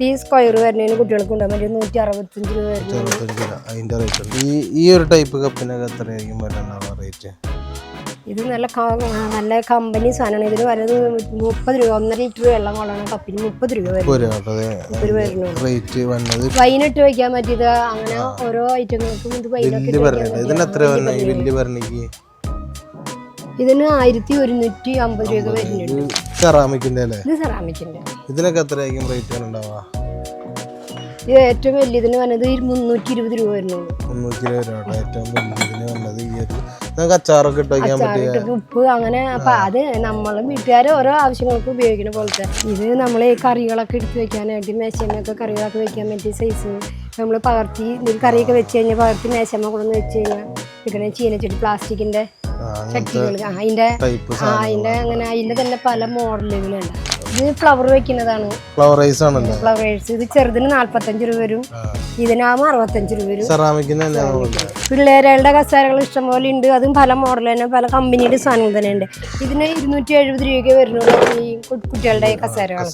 ഈ സ്ക്വയർ വരുന്നതിന് കുട്ടികൾക്ക് ഉണ്ടാകാൻ പറ്റും 165 രൂപ വരുന്നത്. അതിന്റെ റേറ്റ്. ഈ ഒരു ടൈപ്പ് കപ്പിനൊക്കെ എത്രയായിരിക്കും വരുന്നുണ്ടാവുക റേറ്റ്? ഇത് നല്ല കമ്പനി സാധനമാണ്. ഇതിന് വരുന്നത് 30 രൂപ. 1.5 ലിറ്റർ വെള്ളം കൊള്ളാണ് കപ്പിന് 30 രൂപ റേറ്റ് വന്നത്. വൈനിട്ട് വയ്ക്കാൻ പറ്റിയത് അങ്ങനെ ഓരോ ഐറ്റങ്ങൾക്കും ഇത് വൈനൊക്കെ ഇതിന് 1150 രൂപ വരുന്നുണ്ട്. സെറാമിക്കിന്റെ അല്ലേ? ഇത് സെറാമിക്കിന്റെ. ഇതിനൊക്കെ എത്രയായിരിക്കും റേറ്റ് ഉണ്ടാവുക? ഇത് ഏറ്റവും വലിയതിന് വന്നത് 320 രൂപ വരുന്നുള്ളൂ. 320 രൂപ ഏറ്റവും വലിയതിന് വന്നത്. ഈ ഒരു നമുക്ക് അച്ചാറൊക്കെ ഇട്ട് വയ്ക്കാൻ പറ്റിയ ഉപ്പ് അങ്ങനെ. അപ്പൊ അത് നമ്മളും വീട്ടുകാരെ ഓരോ ആവശ്യങ്ങൾക്ക് ഉപയോഗിക്കുന്ന പോലത്തെ. ഇത് നമ്മൾ കറികളൊക്കെ എടുത്ത് വെക്കാനായിട്ട് മേശമ്മയൊക്കെ കറികളൊക്കെ വെക്കാൻ പറ്റിയ സൈസ്. നമ്മൾ പകർത്തി കറിയൊക്കെ വെച്ച് കഴിഞ്ഞാൽ പകർത്തി മേശമ്മ കൊണ്ടുവന്ന് വെച്ച് കഴിഞ്ഞാൽ ഇങ്ങനെ ചീനച്ചട്ടി പ്ലാസ്റ്റിക്കിന്റെ ചട്ടികൾ. അതിന്റെ അങ്ങനെ അതിന്റെ തന്നെ പല മോഡലുകളുണ്ട്. ഇത് ഫ്ലവർ വെക്കുന്നതാണ്. ഫ്ലവറൈസ് ആണല്ലോ. ഫ്ലവറൈസ്. ഇത് ചെറുതിന് 45 രൂപ വരും. ഇതിനാകുമ്പോൾ 65 രൂപ വരും. പിള്ളേരുടെ കസേരകൾ ഇഷ്ടംപോലെ ഉണ്ട്. അതും പല മോഡൽ തന്നെ പല കമ്പനിയുടെ സാധനങ്ങൾ തന്നെ ഉണ്ട്. ഇതിന് 270 രൂപയൊക്കെ വരുന്നുള്ളൂ ഈ കുട്ടികളുടെ കസേരകൾ.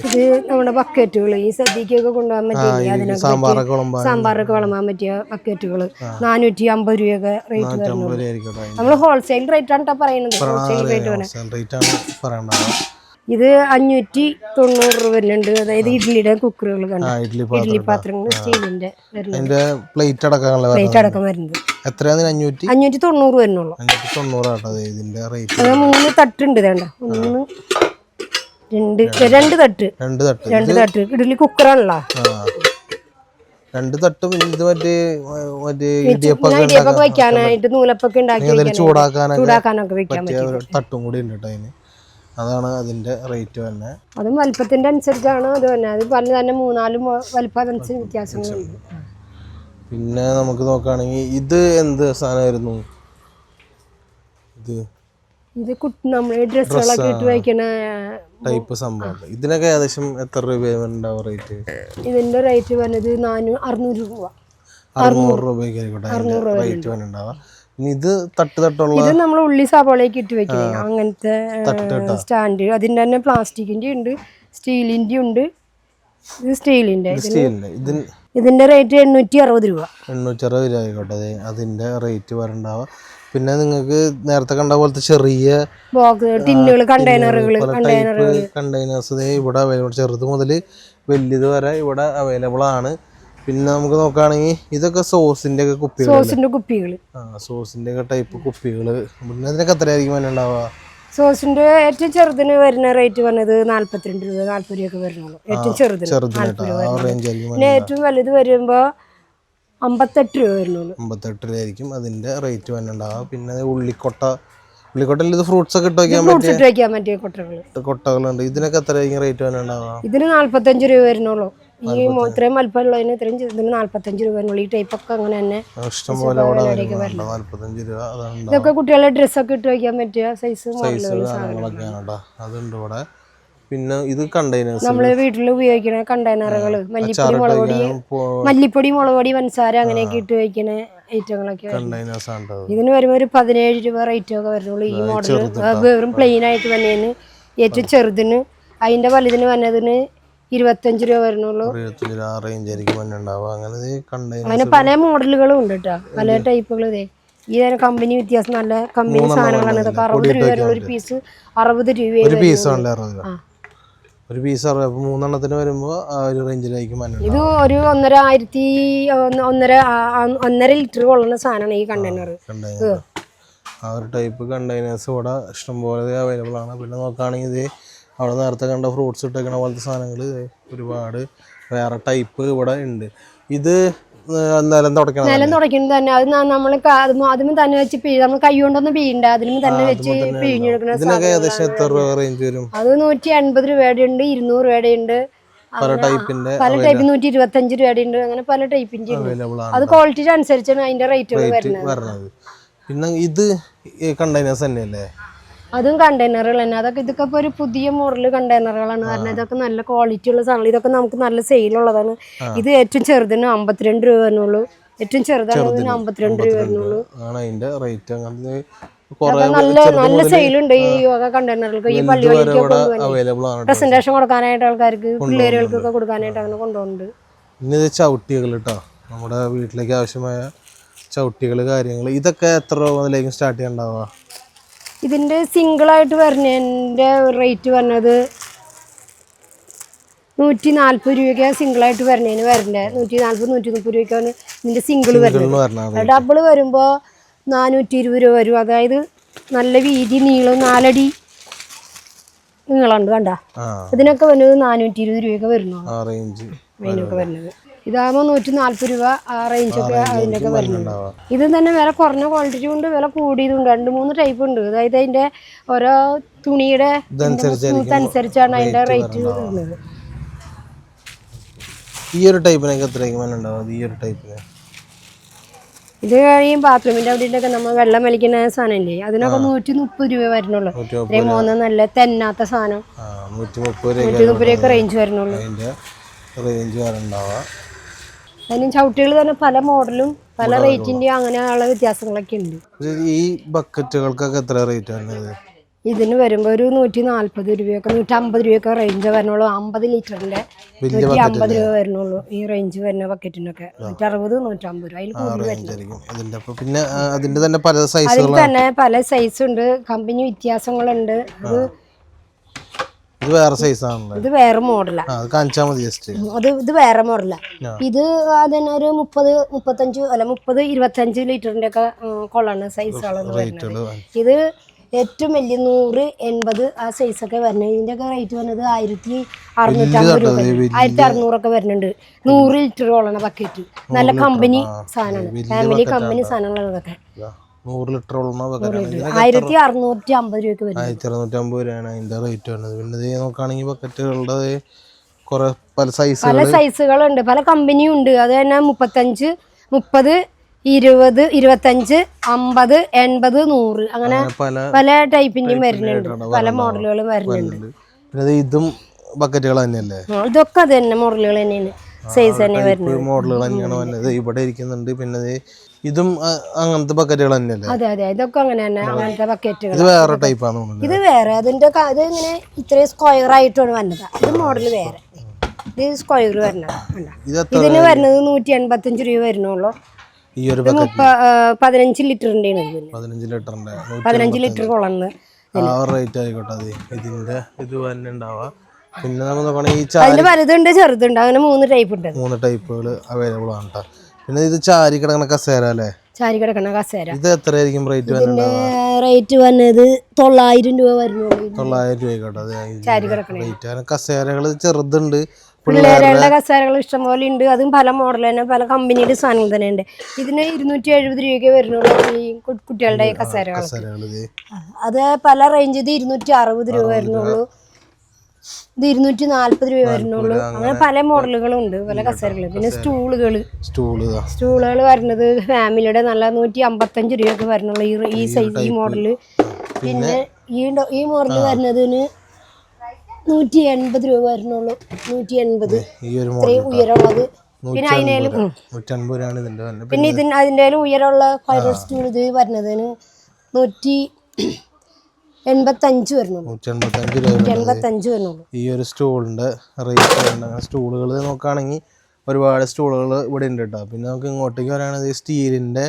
ഇത് നമ്മുടെ ബക്കറ്റുകൾ ഈ സദ്യക്കൊക്കെ കൊണ്ടുപോകാൻ പറ്റില്ല. അതിനൊക്കെ സാമ്പാറൊക്കെ വിളമ്പാൻ പറ്റിയ ബക്കറ്റുകൾ 450 രൂപയൊക്കെ റേറ്റ് വരുന്നുള്ളൂ. നമ്മൾ ഹോൾസെയിൽ റേറ്റ് ആണ് പറയുന്നത്. ഹോൾസെയിൽ റേറ്റ് പറയുന്നത്. ഇത് 590 രൂപ വരുന്നുണ്ട്. അതായത് ഇഡ്ലിയുടെ കുക്കറുകൾ കണ്ടു, ഇഡ്ലി പാത്രങ്ങൾ സ്റ്റീലിന്റെ പ്ലേറ്റ് അടക്കം വരുന്നത്. 590 വരുന്നുള്ളൂ. അത് 3 തട്ടുണ്ട്. വേണ്ട 2 തട്ട് ഇഡ്ലി കുക്കറാണല്ലോ. 2 തട്ടും. ഇത് മറ്റേ ഇടിയപ്പൊക്കെ വെക്കാനായിട്ട് നൂലപ്പൊക്കെ ഉണ്ടാക്കി ചൂടാക്കാനൊക്കെ വെക്കാൻ പറ്റിയ തട്ടും കൂടി ഉണ്ട് കേട്ടോ അതിന്. അതാണ് അതിന്റെ റേറ്റ് തന്നെ. അതും വലിപ്പത്തിന്റെ അനുസരിച്ചാണ് അത് തന്നെ. അത് പല തന്നെ 3-4 വലിപ്പത്തിനനുസരിച്ച് വ്യത്യാസങ്ങളുണ്ട്. പിന്നെ നമുക്ക് നോക്കുകയാണെങ്കിൽ ഇത് എന്ത് സാധനമായിരുന്നു? ഇത് നമ്മൾ ഡ്രസ്സുകളൊക്കെ ഇട്ട് വയ്ക്കണ ടൈപ്പ് സംഭവം. ഇതിനൊക്കെ ഏകദേശം എത്ര രൂപ ഉണ്ടാവും റേറ്റ്? ഇതിന്റെ റേറ്റ് വരുന്നത് 600 രൂപ. 600 രൂപയ്ക്ക് റേറ്റ് വന്നിട്ടുണ്ടാവുക. ഇത് തട്ടുള്ള ഇത് നമ്മൾ ഉള്ളി സവാളയൊക്കെ ഇട്ട് വെക്കണേ അങ്ങനത്തെ സ്റ്റാൻഡ്. അതിന്റെ തന്നെ പ്ലാസ്റ്റിക്കിന്റെ ഉണ്ട്, സ്റ്റീലിന്റെ ഉണ്ട്. ഇത് സ്റ്റീലിന്റെ. ഇതിന്റെ റേറ്റ് 860 രൂപ. 860 രൂപ ആയിക്കോട്ടെ അതിന്റെ റേറ്റ് വരണ്ടാവുക. പിന്നെ നിങ്ങൾക്ക് നേരത്തെ കണ്ട പോലത്തെ ചെറിയ ടിന്നുകൾ, കണ്ടെയ്നേഴ്സ് ഇവിടെ അവൈലബിൾ. ചെറുത് മുതൽ വലിയത് വരെ ഇവിടെ അവൈലബിൾ ആണ്. പിന്നെ നമുക്ക് നോക്കുകയാണെങ്കിൽ ഇതൊക്കെ സോസിന്റെ ഒക്കെ കുപ്പികൾ. സോസിന്റെ ഒക്കെ ടൈപ്പ് കുപ്പികൾ. പിന്നെ അതിനൊക്കെ എത്രയായിരിക്കും ഉണ്ടാവുക? സോസിന്റെ ഏറ്റവും ചെറുതിന് വരുന്ന റേറ്റ് പറഞ്ഞത് 42 രൂപ 40 രൂപയൊക്കെ വരുന്നുള്ളൂ. ഏറ്റവും ചെറുതിന്. പിന്നെ ഏറ്റവും വലുത് വരുമ്പോ 58 രൂപ വരുന്നുള്ളൂ. 58 രൂപയായിരിക്കും അതിന്റെ റേറ്റ് വന്നിട്ടുണ്ടാവുക. പിന്നെ ഉള്ളിക്കൊട്ടയിൽ ഇത് ഫ്രൂട്ട്സ് ഒക്കെ ഇട്ട് വയ്ക്കാൻ പറ്റിയ കൊട്ടകളുണ്ട്. ഇതിനൊക്കെ എത്രയായിരിക്കും റേറ്റ് വന്നിട്ടുണ്ടാവുക? ഇതിന് 45 രൂപ വരുന്നുള്ളൂ. ഈ ഇത്രയും വലിപ്പമുള്ളതിന് ഇത്രയും ഇതിന് 45 രൂപ വരുന്നുള്ളൂ. ഈ ടൈപ്പൊക്കെ അങ്ങനെ തന്നെ ഇതൊക്കെ കുട്ടികളുടെ ഡ്രസ്സൊക്കെ ഇട്ട് വയ്ക്കാൻ പറ്റിയ സൈസ് അതുണ്ട് ഇവിടെ. പിന്നെ ഇത് കണ്ടെയ്നേഴ്സ്, നമ്മള് വീട്ടിൽ ഉപയോഗിക്കുന്ന കണ്ടെയ്നറുകൾ. മല്ലിപ്പൊടി മുളക് പൊടി പഞ്ചസാര അങ്ങനെയൊക്കെ ഇട്ട് വയ്ക്കുന്ന ഐറ്റങ്ങളൊക്കെ. ഇതിന് വരുമ്പോൾ ഒരു 17 രൂപ റേറ്റ് ഒക്കെ വരുന്നുള്ളൂ. ഈ മോഡൽ വെറും പ്ലെയിൻ ആയിട്ട് വന്നതിന് ഏറ്റവും ചെറുതിന്. അതിന്റെ വലുതിന് വന്നതിന് 25 രൂപ വരുന്നുള്ളൂ. അങ്ങനെ പല മോഡലുകളും ഉണ്ട് കേട്ടോ, പല ടൈപ്പുകൾ. ഈ കമ്പനി വ്യത്യാസം നല്ല കമ്പനി സാധനങ്ങളാണ്. ഇതൊക്കെ 60 രൂപ വരുള്ള ഒരു പീസ് 60 രൂപ. ഒരു പീസ് 3 വരുമ്പോൾ ആ ഒരു റേഞ്ചിലായിരിക്കും. ഇത് ഒരു 1.5 ലിറ്റർ കൊള്ളുന്ന സാധനമാണ് ഈ കണ്ടെയ്നർ. ആ ഒരു ടൈപ്പ് കണ്ടെയ്നേഴ്സ് ഇവിടെ ഇഷ്ടംപോലെ അവൈലബിൾ ആണ്. പിന്നെ നോക്കുകയാണെങ്കിൽ ഇത് അവിടെ നേരത്തെ കണ്ട ഫ്രൂട്ട്സ് ഇട്ടേക്കണ പോലത്തെ സാധനങ്ങൾ ഒരുപാട് വേറെ ടൈപ്പ് ഇവിടെ ഉണ്ട്. ഇത് നിലം തുടയ്ക്കുന്നത് തന്നെ. അത് നമ്മൾ അതിന് തന്നെ വെച്ച് നമ്മൾ കൈ കൊണ്ടൊന്നും പിഴിയണ്ട, അതിന് തന്നെ വെച്ച് പിഴിഞ്ഞെടുക്കുന്ന. അത് 180 രൂപയുടെ ഉണ്ട്, 200 രൂപയുടെ ഉണ്ട്, പല ടൈപ്പിന്റെ 125 രൂപയുടെ ഉണ്ട്. അങ്ങനെ പല ടൈപ്പിന്റെ ഉണ്ട്. അത് ക്വാളിറ്റി അനുസരിച്ചാണ് അതിന്റെ റേറ്റുകൾ വരുന്നത്. പിന്നെ ഇത് കണ്ടെയ്നേഴ്സ് തന്നെയല്ലേ? അതും കണ്ടെയ്നറുകൾ തന്നെ. ഇതൊക്കെ ഇപ്പോൾ ഒരു പുതിയ മോഡൽ കണ്ടെയ്നറുകളാണ്. കാരണം ഇതൊക്കെ നല്ല ക്വാളിറ്റി ഉള്ള സാധനങ്ങൾ. ഇതൊക്കെ നമുക്ക് നല്ല സെയിലുള്ളതാണ്. ഇത് ഏറ്റവും ചെറുതിന് 52 രൂപ വരുന്നുള്ളൂ. ഏറ്റവും ചെറുതാണ് 52 രൂപ വരുന്നുള്ളൂ. അതിന്റെ റേറ്റ്. അങ്ങനെ കുറെ നല്ല നല്ല സെയിലുണ്ട് ഈ യോഗ കണ്ടെയ്നറുകൾക്ക് ഈ പള്ളികളിലേക്ക് അവൈലബിൾ ആണ്. പ്രസന്റേഷൻ കൊടുക്കാനായിട്ട് ആൾക്കാർക്ക് പിള്ളേരുകൾക്കൊക്കെ കൊടുക്കാനായിട്ട് അങ്ങനെ കൊണ്ടുപോകുന്നുണ്ട്. പിന്നെ ഇത് ചവിട്ടികൾ കേട്ടോ, നമ്മുടെ വീട്ടിലേക്ക് ആവശ്യമായ ചവിട്ടികൾ കാര്യങ്ങൾ. ഇതൊക്കെ എത്ര രൂപ മുതലേക്കും സ്റ്റാർട്ട് ചെയ്യാനുണ്ടാവുക? ഇതിൻ്റെ സിംഗിളായിട്ട് വരുന്നതിൻ്റെ റേറ്റ് പറഞ്ഞത് 140 രൂപയ്ക്ക് സിംഗിളായിട്ട് വരുന്നതിന് വരണ്ടേ. 140 130 രൂപയ്ക്കാണ് ഇതിൻ്റെ സിംഗിൾ വരുന്നത്. ഡബിൾ വരുമ്പോൾ 420 രൂപ വരും. അതായത് നല്ല വീതി നീളം 4 അടി നീളമുണ്ട് കണ്ട. ഇതിനൊക്കെ വരുന്നത് 420 രൂപയൊക്കെ വരുന്നു അതിനൊക്കെ വരുന്നത്. ഇതാകുമ്പോൾ 140 രൂപ ആ റേഞ്ചൊക്കെ അതിൻ്റെയൊക്കെ വരുന്നുണ്ട്. ഇത് തന്നെ വില കുറഞ്ഞ ക്വാളിറ്റി ഉണ്ട്, വില കൂടിയതുണ്ട്. 2-3 ടൈപ്പ് ഉണ്ട്. അതായത് അതിൻ്റെ ഓരോ തുണിയുടെ സ്മൂത്ത് അനുസരിച്ചാണ് അതിൻ്റെ റേറ്റ് വരുന്നത്. ഈ ഒരു ടൈപ്പിനൊക്കെ എത്രയൊക്കെ ഉണ്ടാവും? ഈ ഒരു ടൈപ്പിന് ഇത് കഴിയും ബാത്റൂമിൻ്റെ അവിടെ നമ്മൾ വെള്ളം വലിക്കുന്ന സാധനമില്ലേ, അതിനൊക്കെ 130 രൂപ വരുന്നുള്ളൂ. മൂന്ന് നല്ല തെന്നാത്ത സാധനം 130 രൂപയൊക്കെ റേഞ്ച് വരുന്നുള്ളൂ. അതിന് ചവിട്ടികൾ തന്നെ പല മോഡലും പല റേറ്റിൻ്റെയും അങ്ങനെയുള്ള വ്യത്യാസങ്ങളൊക്കെ ഉണ്ട്. ഈ ബക്കറ്റുകൾക്കൊക്കെ എത്ര റേറ്റ് ആണ്? ഇതിന് വരുമ്പോൾ ഒരു 140 രൂപയൊക്കെ 150 രൂപയൊക്കെ റേഞ്ച് വരണുള്ളൂ. 50 ലിറ്ററിൻ്റെ 150 രൂപ വരുന്നുള്ളൂ ഈ റേഞ്ച് വരുന്ന ബക്കറ്റിനൊക്കെ. 160 150 രൂപ അതിൽ കൂടുതൽ വരുന്നുണ്ട്. പിന്നെ അതിൻ്റെ തന്നെ പല അതിൽ തന്നെ പല സൈസ് ഉണ്ട്, കമ്പനി വ്യത്യാസങ്ങളുണ്ട്. ഇത് വേറെ സൈസാണല്ലോ, ഇത് വേറെ മോഡലാണ്. ഇത് വേറെ മോഡലാണ്. ഇത് അതന്നെ ഒരു 30 ലിറ്ററിൻ്റെ ഒക്കെ കൊള്ളാണ് സൈസുകളാണ് വരുന്നത്. ഇത് ഏറ്റവും വലിയ 100 80 ആ സൈസൊക്കെ വരുന്നത്. ഇതിൻ്റെയൊക്കെ റേറ്റ് വരുന്നത് 1650 രൂപ 1600 ഒക്കെ വരുന്നുണ്ട്. 100 ലിറ്റർ കൊള്ളണ ബക്കറ്റ് നല്ല കമ്പനി സാധനമാണ്, ഫാമിലി കമ്പനി സാധനങ്ങളാണ് ഇതൊക്കെ. 100 ലിറ്റർ 1650 രൂപയ്ക്ക് വരും. 1650 രൂപയാണ് അതിൻ്റെ റേറ്റ് വരുന്നത്. പിന്നെ ഇത് നോക്കുകയാണെങ്കിൽ ബക്കറ്റുകളുടെ കുറെ പല സൈസുകളുണ്ട്, പല കമ്പനിയും ഉണ്ട്. അത് തന്നെ 35 30 20 25 50 80 100 അങ്ങനെ പല ടൈപ്പിന്റെയും വരുന്നുണ്ട്, പല മോഡലുകളും വരുന്നുണ്ട്. ഇതും ബക്കറ്റുകൾ തന്നെയല്ലേ? ഇതൊക്കെ അത് തന്നെ മോഡലുകൾ തന്നെയാണ്, സൈസ് തന്നെ വരുന്നത് മോഡലുകൾ തന്നെയാണ് വരുന്നത്. ഇവിടെ ഇരിക്കുന്നുണ്ട്. പിന്നെ ഇതും അങ്ങനത്തെ ബക്കറ്റുകൾ തന്നെയല്ലേ? അതെ അതെ, ഇതൊക്കെ അങ്ങനെ തന്നെ അങ്ങനത്തെ ബക്കറ്റുകൾ. ഇത് വേറെ ടൈപ്പാണ്. ഇത് വേറെ അതിന്റെ ഇത് ഇങ്ങനെ ഇത്രയും സ്ക്വയർ ആയിട്ടാണ് വരുന്നത്. ഇത് മോഡൽ വേറെ, ഇത് സ്ക്വയർ വരുന്നത്. ഇതിന് വരുന്നത് 185 രൂപ വരുന്നുള്ളൂ. ഈ ഒരു 15 ലിറ്ററിന്റെ 15 ലിറ്റർ കൊള്ളുന്നത് റേറ്റ് ആയിക്കോട്ടെ. ഇതിന്റെ ഇത് തന്നെ ഉണ്ടാവുക. പിന്നെ നമ്മൾ അതിന്റെ വലുതുണ്ട് ചെറുതുണ്ട്, അങ്ങനെ 3 ടൈപ്പ് ഉണ്ട്. 3 ടൈപ്പുകൾ അവൈലബിൾ ആണ് കേട്ടോ. പിന്നെ ഇത് ചാരി കിടക്കണ കസേര അല്ലേ? ചാരി കിടക്കണ കസേര. ഇത് എത്രയായിരിക്കും റേറ്റ് വരുന്നത്? റേറ്റ് വന്നത് 900 രൂപ വരുന്നുള്ളൂ. 900 രൂപ ചാരി കിടക്കണ കസേരകൾ ചെറുതുണ്ട്. പിള്ളേരുടെ കസേരകൾ ഇഷ്ടംപോലെ ഉണ്ട്. അതും പല മോഡൽ തന്നെ പല കമ്പനിയുടെ സാധനങ്ങൾ തന്നെ ഉണ്ട്. ഇതിന് 270 രൂപയ്ക്ക് വരുന്നുള്ളൂ ഈ കുട്ടികളുടെ കസേരകൾ. അത് പല റേഞ്ച്. ഇത് 260 രൂപ വരുന്നുള്ളൂ, ഇത് 240 രൂപ വരുന്നുള്ളൂ. അങ്ങനെ പല മോഡലുകളും ഉണ്ട്, പല കസേരകൾ. പിന്നെ സ്റ്റൂളുകൾ വരുന്നത് ഫാമിലിയുടെ നല്ല 155 രൂപയൊക്കെ വരുന്നുള്ളൂ ഈ സൈസ് ഈ മോഡല്. പിന്നെ ഈ മോഡൽ വരുന്നതിന് 180 രൂപ വരുന്നുള്ളൂ. 180 ഇത്രയും ഉയരമുള്ളത്. പിന്നെ അതിൻ്റെ ഉയരമുള്ള ഫൈബർ സ്റ്റൂൾ ഇത് വരുന്നതിന് 185 വരുന്നുള്ളൂ. 185 വരുന്നുള്ളൂ ഈ ഒരു സ്റ്റൂളിന്റെ റേറ്റ്. സ്റ്റൂളുകൾ നോക്കുകയാണെങ്കിൽ ഒരുപാട് സ്റ്റൂളുകൾ ഇവിടെ ഉണ്ട് കേട്ടോ. പിന്നെ നമുക്ക് ഇങ്ങോട്ടേക്ക് വരികയാണെങ്കിൽ സ്റ്റീലിന്റെ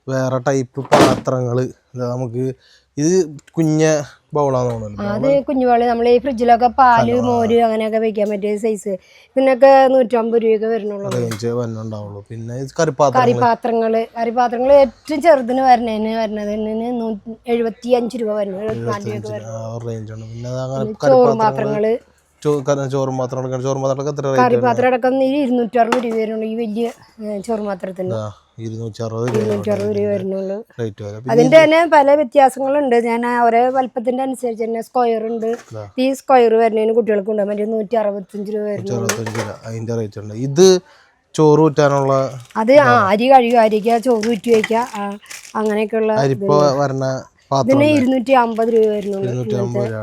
വേറെ ടൈപ്പ് പാത്രങ്ങൾ. നമുക്ക് ഇത് കുഞ്ഞ ബൗളാന്ന് തോന്നുന്നു. അത് കുഞ്ഞു ബൗള് നമ്മൾ ഈ ഫ്രിഡ്ജിലൊക്കെ പാല് മോര് അങ്ങനെയൊക്കെ വെക്കാൻ പറ്റിയ സൈസ്. ഇതിനൊക്കെ 150 രൂപയൊക്കെ വരുന്നുള്ളൂ. പിന്നെ കറിപാത്രങ്ങൾ ഏറ്റവും ചെറുതിന് വരുന്നതിന് 75 രൂപ വരുന്നു. 74 രൂപ വരുന്നു. ചോറുപാത്രങ്ങള് കറിപാത്രം അടക്കം 260 രൂപ വരുന്നുള്ളൂ. ഈ വലിയ ചോറുപാത്രത്തിന് 260 രൂപ വരുന്നുള്ളൂ. അതിന്റെ തന്നെ പല വ്യത്യാസങ്ങളുണ്ട്. ഞാൻ ഒരേ വലുപ്പത്തിന്റെ അനുസരിച്ച് തന്നെ സ്ക്വയർ ഉണ്ട്. ഈ സ്ക്വയർ വരുന്നതിന് കുട്ടികൾക്ക് ഉണ്ട് മറ്റേ 165 രൂപ വരുന്നു. ഇത് ചോറ് ഊറ്റാനുള്ള അത് അരി കഴുകി അരിക്കുക, ചോറ് ഊറ്റി വയ്ക്കുക, അങ്ങനെയൊക്കെയുള്ള. ഇതിന് 250 രൂപ വരുന്നുള്ളൂ.